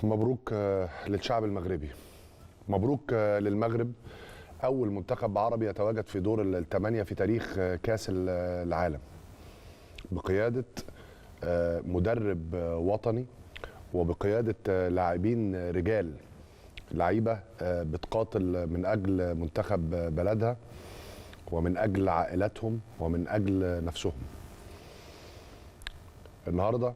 مبروك للشعب المغربي، مبروك للمغرب، أول منتخب عربي يتواجد في دور الثمانية في تاريخ كأس العالم بقيادة مدرب وطني وبقيادة لاعبين رجال، لعيبة بتقاتل من أجل منتخب بلدها ومن أجل عائلاتهم ومن أجل نفسهم. النهارده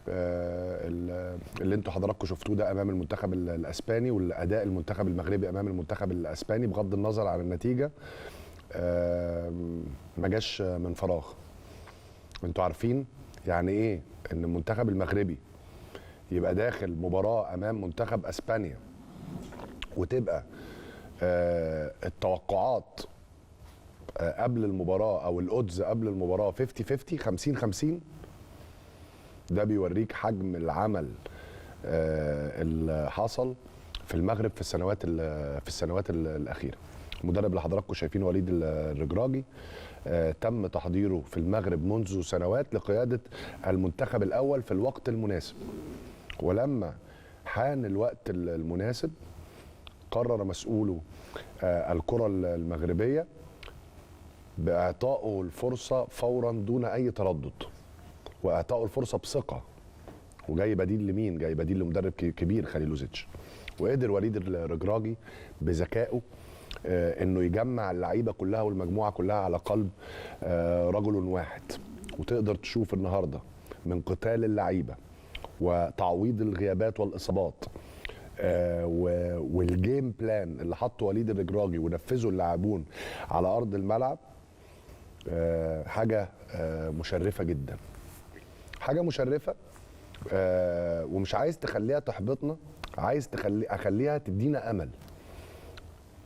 اللي انتوا حضراتكم شفتوه ده امام المنتخب الاسباني، والاداء المنتخب المغربي امام المنتخب الاسباني بغض النظر عن النتيجه ما جاش من فراغ. انتوا عارفين يعني ايه ان المنتخب المغربي يبقى داخل مباراه امام منتخب اسبانيا وتبقى التوقعات قبل المباراه او الاودز قبل المباراه 50 50. ده بيوريك حجم العمل اللي حصل في المغرب في السنوات الاخيره. المدرب اللي حضراتكم شايفينه وليد الرجراجي تم تحضيره في المغرب منذ سنوات لقياده المنتخب الاول في الوقت المناسب، ولما حان الوقت المناسب قرر مسؤولو الكره المغربيه باعطائه الفرصه فورا دون اي تردد، واعطائه الفرصه بثقه. وجاي بديل لمين؟ جاي بديل لمدرب كبير خليلوزيتش. وقدر وليد الرجراجي بذكائه انه يجمع اللعيبه كلها والمجموعه كلها على قلب رجل واحد. وتقدر تشوف النهارده من قتال اللعيبه وتعويض الغيابات والاصابات والجيم بلان اللي حطه وليد الرجراجي ونفذه اللاعبون على ارض الملعب، حاجه مشرفه جدا، حاجه مشرفه. ومش عايز تخليها تحبطنا، عايز اخليها تدينا امل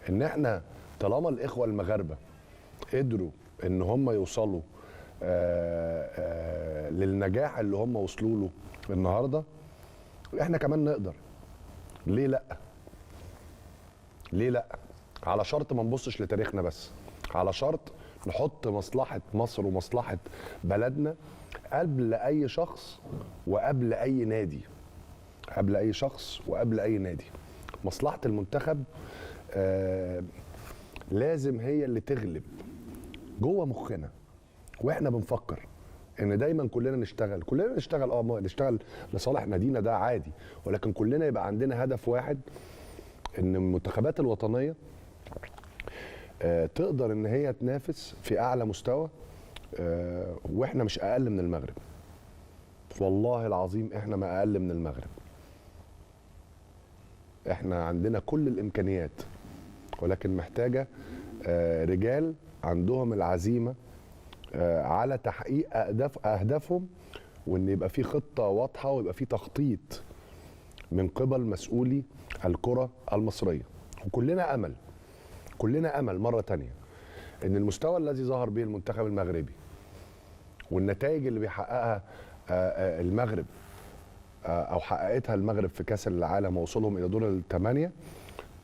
ان احنا طالما الاخوه المغاربه قدروا ان هم يوصلوا للنجاح اللي هم وصلوا له النهارده، احنا كمان نقدر. ليه لا؟ ليه لا؟ على شرط ما نبصش لتاريخنا بس، على شرط نحط مصلحه مصر ومصلحه بلدنا قبل اي شخص وقبل اي نادي، قبل اي شخص وقبل اي نادي. مصلحه المنتخب لازم هي اللي تغلب جوه مخنا، واحنا بنفكر ان دايما كلنا نشتغل نشتغل لصالح نادينا، ده عادي، ولكن كلنا يبقى عندنا هدف واحد، ان المنتخبات الوطنيه تقدر ان هي تنافس في اعلى مستوى، واحنا مش اقل من المغرب. والله العظيم احنا ما اقل من المغرب. احنا عندنا كل الامكانيات، ولكن محتاجه رجال عندهم العزيمه على تحقيق اهدافهم، وان يبقى في خطه واضحه ويبقى في تخطيط من قبل مسؤولي الكره المصريه. وكلنا امل، كلنا امل مره ثانيه ان المستوى الذي ظهر به المنتخب المغربي والنتائج اللي بيحققها المغرب او حققتها المغرب في كاس العالم ووصولهم الى دور الثمانيه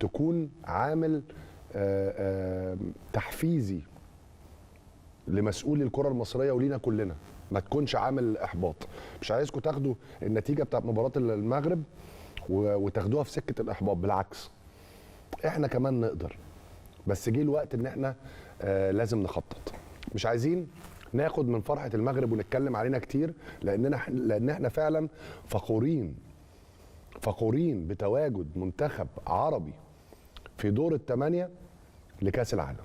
تكون عامل تحفيزي لمسؤولي الكره المصريه ولينا كلنا، ما تكونش عامل احباط. مش عايزكم تاخدوا النتيجه بتاعت مباراه المغرب وتاخدوها في سكه الاحباط، بالعكس احنا كمان نقدر، بس جه الوقت ان احنا لازم نخطط. مش عايزين ناخد من فرحه المغرب ونتكلم علينا كتير، لان احنا فعلا فخورين بتواجد منتخب عربي في دور الثمانيه لكاس العالم.